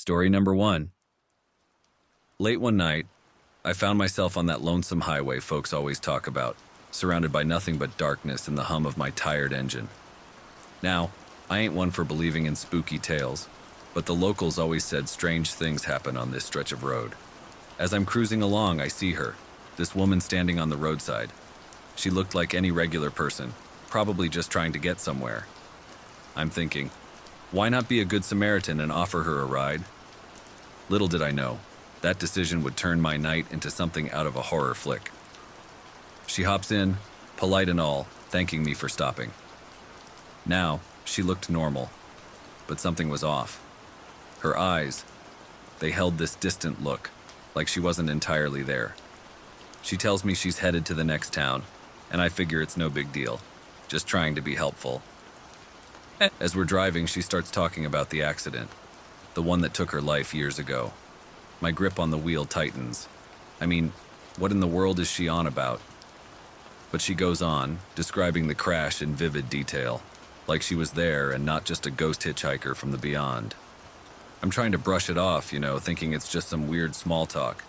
Story number one. Late one night, I found myself on that lonesome highway folks always talk about, surrounded by nothing but darkness and the hum of my tired engine. Now, I ain't one for believing in spooky tales, but the locals always said strange things happen on this stretch of road. As I'm cruising along, I see her, this woman standing on the roadside. She looked like any regular person, probably just trying to get somewhere. I'm thinking, why not be a good Samaritan and offer her a ride? Little did I know, that decision would turn my night into something out of a horror flick. She hops in, polite and all, thanking me for stopping. Now, she looked normal, but something was off. Her eyes, they held this distant look, like she wasn't entirely there. She tells me she's headed to the next town, and I figure it's no big deal, just trying to be helpful. As we're driving, she starts talking about the accident, the one that took her life years ago. My grip on the wheel tightens. I mean, what in the world is she on about? But she goes on, describing the crash in vivid detail, like she was there and not just a ghost hitchhiker from the beyond. I'm trying to brush it off, thinking it's just some weird small talk.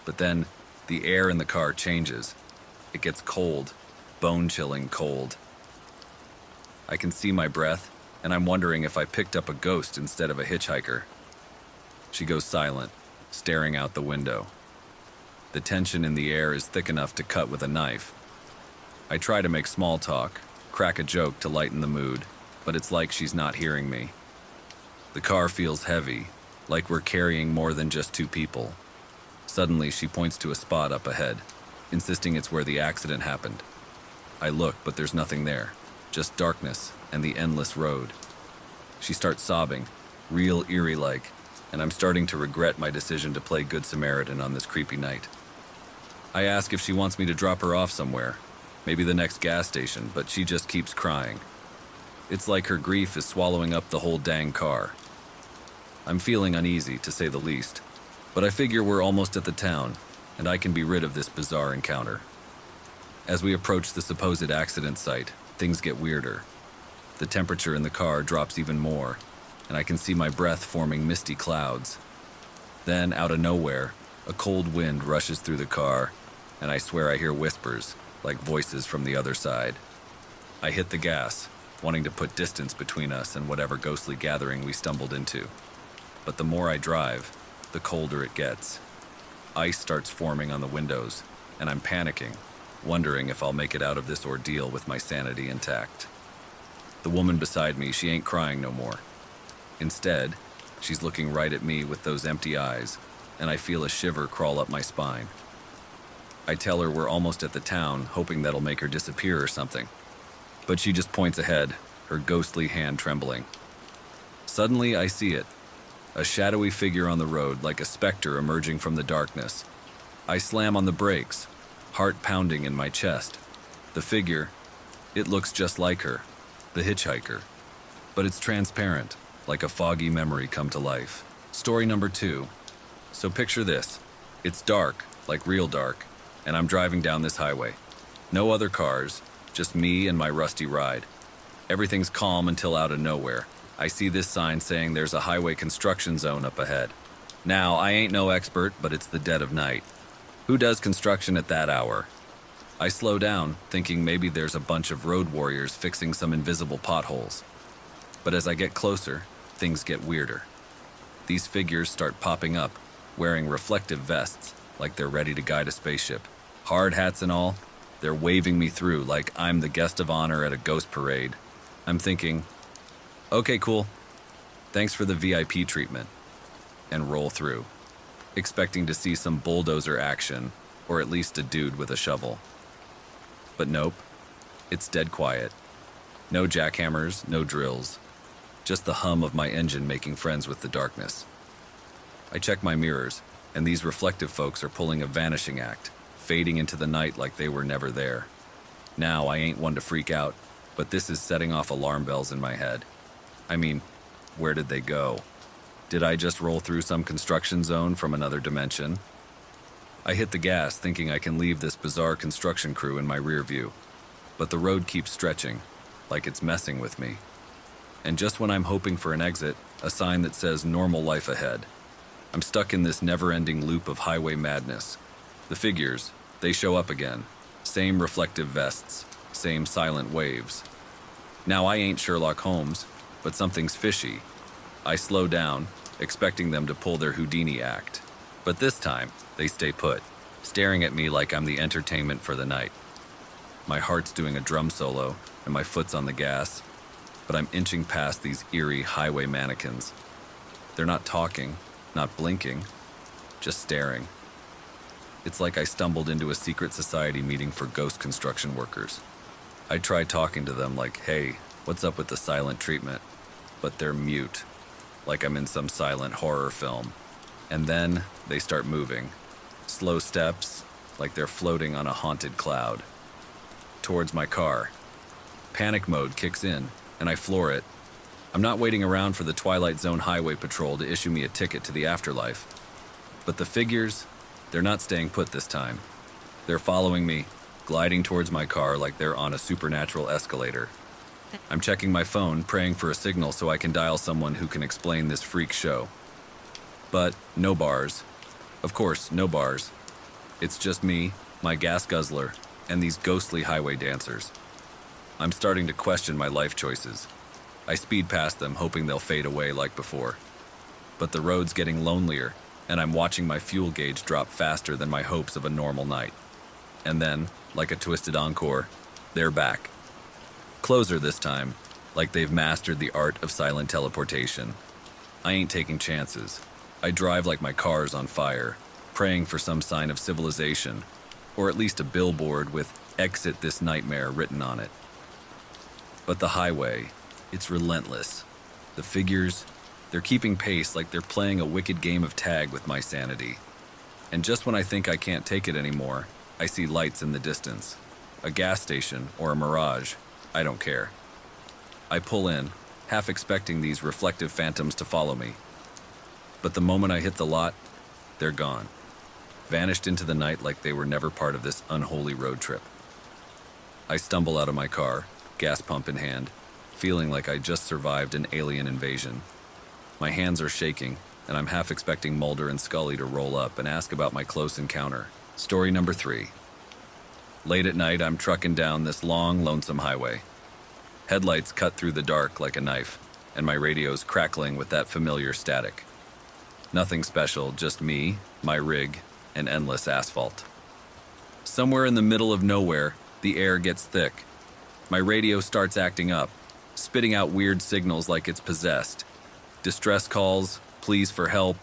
But then, the air in the car changes. It gets cold, bone-chilling cold. I can see my breath, and I'm wondering if I picked up a ghost instead of a hitchhiker. She goes silent, staring out the window. The tension in the air is thick enough to cut with a knife. I try to make small talk, crack a joke to lighten the mood, but it's like she's not hearing me. The car feels heavy, like we're carrying more than just two people. Suddenly, she points to a spot up ahead, insisting it's where the accident happened. I look, but there's nothing there, just darkness and the endless road. She starts sobbing, real eerie-like, and I'm starting to regret my decision to play Good Samaritan on this creepy night. I ask if she wants me to drop her off somewhere, maybe the next gas station, but she just keeps crying. It's like her grief is swallowing up the whole dang car. I'm feeling uneasy, to say the least, but I figure we're almost at the town, and I can be rid of this bizarre encounter. As we approach the supposed accident site, things get weirder. The temperature in the car drops even more, and I can see my breath forming misty clouds. Then, out of nowhere, a cold wind rushes through the car, and I swear I hear whispers, like voices from the other side. I hit the gas, wanting to put distance between us and whatever ghostly gathering we stumbled into. But the more I drive, the colder it gets. Ice starts forming on the windows, and I'm panicking, wondering if I'll make it out of this ordeal with my sanity intact. The woman beside me, she ain't crying no more. Instead, she's looking right at me with those empty eyes, and I feel a shiver crawl up my spine. I tell her we're almost at the town, hoping that'll make her disappear or something. But she just points ahead, her ghostly hand trembling. Suddenly, I see it. A shadowy figure on the road, like a specter emerging from the darkness. I slam on the brakes, heart pounding in my chest. The figure, it looks just like her, the hitchhiker. But it's transparent, like a foggy memory come to life. Story number 2. So picture this. It's dark, like real dark, and I'm driving down this highway. No other cars, just me and my rusty ride. Everything's calm until out of nowhere, I see this sign saying there's a highway construction zone up ahead. Now, I ain't no expert, but it's the dead of night. Who does construction at that hour? I slow down, thinking maybe there's a bunch of road warriors fixing some invisible potholes. But as I get closer, things get weirder. These figures start popping up, wearing reflective vests, like they're ready to guide a spaceship. Hard hats and all, they're waving me through like I'm the guest of honor at a ghost parade. I'm thinking, okay, cool. Thanks for the VIP treatment. And roll through, expecting to see some bulldozer action, or at least a dude with a shovel. But nope, it's dead quiet. No jackhammers, no drills. Just the hum of my engine making friends with the darkness. I check my mirrors, and these reflective folks are pulling a vanishing act, fading into the night like they were never there. Now, I ain't one to freak out, but this is setting off alarm bells in my head. I mean, where did they go? Did I just roll through some construction zone from another dimension? I hit the gas, thinking I can leave this bizarre construction crew in my rear view. But the road keeps stretching, like it's messing with me. And just when I'm hoping for an exit, a sign that says normal life ahead, I'm stuck in this never-ending loop of highway madness. The figures, they show up again. Same reflective vests, same silent waves. Now I ain't Sherlock Holmes, but something's fishy. I slow down, expecting them to pull their Houdini act. But this time, they stay put, staring at me like I'm the entertainment for the night. My heart's doing a drum solo, and my foot's on the gas, but I'm inching past these eerie highway mannequins. They're not talking, not blinking, just staring. It's like I stumbled into a secret society meeting for ghost construction workers. I try talking to them like, hey, what's up with the silent treatment? But they're mute, like I'm in some silent horror film. And then they start moving. Slow steps, like they're floating on a haunted cloud. Towards my car. Panic mode kicks in, and I floor it. I'm not waiting around for the Twilight Zone Highway Patrol to issue me a ticket to the afterlife. But the figures, they're not staying put this time. They're following me, gliding towards my car like they're on a supernatural escalator. I'm checking my phone, praying for a signal so I can dial someone who can explain this freak show. But no bars. Of course, no bars. It's just me, my gas guzzler, and these ghostly highway dancers. I'm starting to question my life choices. I speed past them, hoping they'll fade away like before. But the road's getting lonelier, and I'm watching my fuel gauge drop faster than my hopes of a normal night. And then, like a twisted encore, they're back. Closer this time, like they've mastered the art of silent teleportation. I ain't taking chances. I drive like my car's on fire, praying for some sign of civilization, or at least a billboard with "Exit this nightmare" written on it. But the highway, it's relentless. The figures, they're keeping pace like they're playing a wicked game of tag with my sanity. And just when I think I can't take it anymore, I see lights in the distance. A gas station or a mirage, I don't care. I pull in, half expecting these reflective phantoms to follow me. But the moment I hit the lot, they're gone. Vanished into the night like they were never part of this unholy road trip. I stumble out of my car, gas pump in hand, feeling like I just survived an alien invasion. My hands are shaking, and I'm half expecting Mulder and Scully to roll up and ask about my close encounter. Story number 3. Late at night, I'm trucking down this long, lonesome highway. Headlights cut through the dark like a knife, and my radio's crackling with that familiar static. Nothing special, just me, my rig, and endless asphalt. Somewhere in the middle of nowhere, the air gets thick. My radio starts acting up, spitting out weird signals like it's possessed. Distress calls, pleas for help,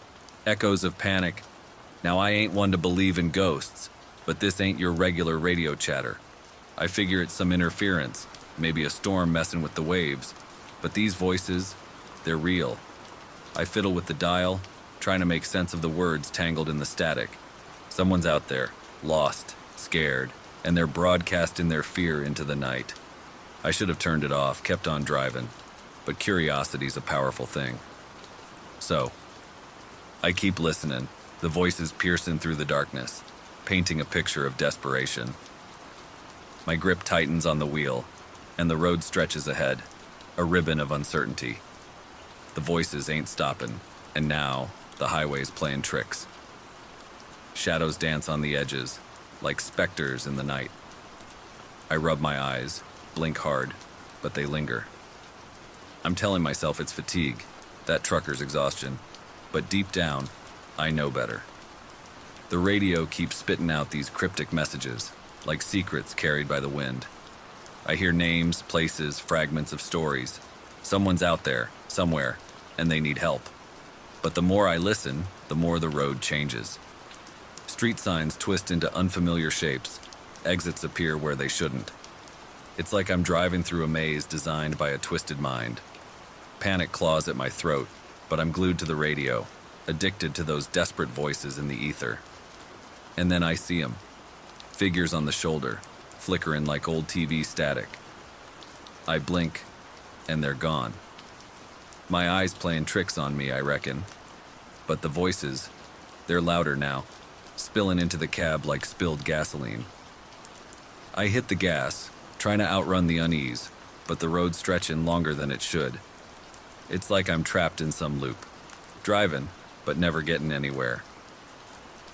echoes of panic. Now I ain't one to believe in ghosts, but this ain't your regular radio chatter. I figure it's some interference, maybe a storm messing with the waves. But these voices, they're real. I fiddle with the dial, trying to make sense of the words tangled in the static. Someone's out there, lost, scared, and they're broadcasting their fear into the night. I should have turned it off, kept on driving, but curiosity's a powerful thing. So, I keep listening, the voices piercing through the darkness, painting a picture of desperation. My grip tightens on the wheel, and the road stretches ahead, a ribbon of uncertainty. The voices ain't stopping, and now the highway's playing tricks. Shadows dance on the edges, like specters in the night. I rub my eyes, blink hard, but they linger. I'm telling myself it's fatigue, that trucker's exhaustion, but deep down, I know better. The radio keeps spitting out these cryptic messages, like secrets carried by the wind. I hear names, places, fragments of stories. Someone's out there, somewhere, and they need help. But the more I listen, the more the road changes. Street signs twist into unfamiliar shapes. Exits appear where they shouldn't. It's like I'm driving through a maze designed by a twisted mind. Panic claws at my throat, but I'm glued to the radio, addicted to those desperate voices in the ether. And then I see them. Figures on the shoulder, flickering like old TV static. I blink, and they're gone. My eyes playing tricks on me, I reckon. But the voices, they're louder now, spilling into the cab like spilled gasoline. I hit the gas, trying to outrun the unease, but the road's stretching longer than it should. It's like I'm trapped in some loop. Driving, but never getting anywhere.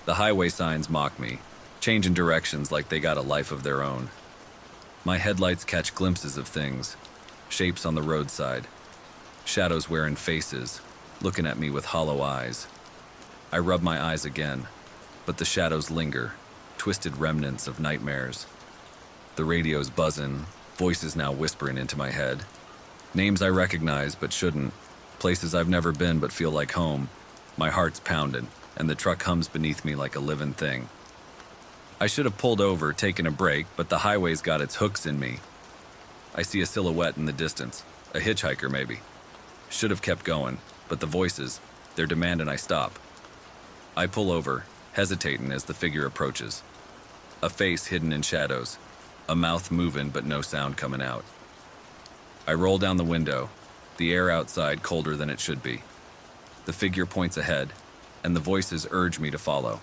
The highway signs mock me, changing directions like they got a life of their own. My headlights catch glimpses of things, shapes on the roadside, shadows wearing faces, looking at me with hollow eyes. I rub my eyes again, but the shadows linger, twisted remnants of nightmares. The radio's buzzing, voices now whispering into my head. Names I recognize but shouldn't, places I've never been but feel like home. My heart's pounding, and the truck hums beneath me like a living thing. I should have pulled over, taken a break, but the highway's got its hooks in me. I see a silhouette in the distance, a hitchhiker maybe. Should have kept going, but the voices, they're demanding I stop. I pull over, hesitating as the figure approaches. A face hidden in shadows, a mouth moving but no sound coming out. I roll down the window, the air outside colder than it should be. The figure points ahead, and the voices urge me to follow.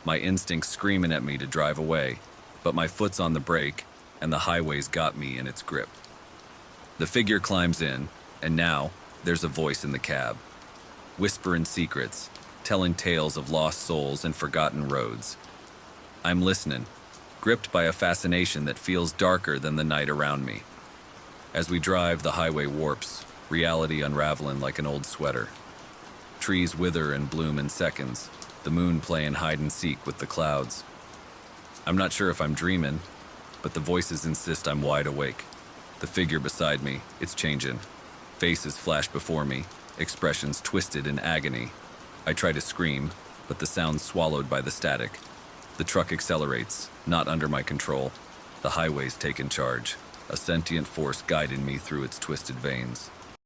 My instincts screaming at me to drive away, but my foot's on the brake, and the highway's got me in its grip. The figure climbs in, and now there's a voice in the cab, whispering secrets, telling tales of lost souls and forgotten roads. I'm listening, gripped by a fascination that feels darker than the night around me. As we drive, the highway warps, reality unraveling like an old sweater. Trees wither and bloom in seconds, the moon playing hide and seek with the clouds. I'm not sure if I'm dreaming, but the voices insist I'm wide awake. The figure beside me, it's changing. Faces flash before me, expressions twisted in agony. I try to scream, but the sound's swallowed by the static. The truck accelerates, not under my control. The highway's taken charge, a sentient force guiding me through its twisted veins.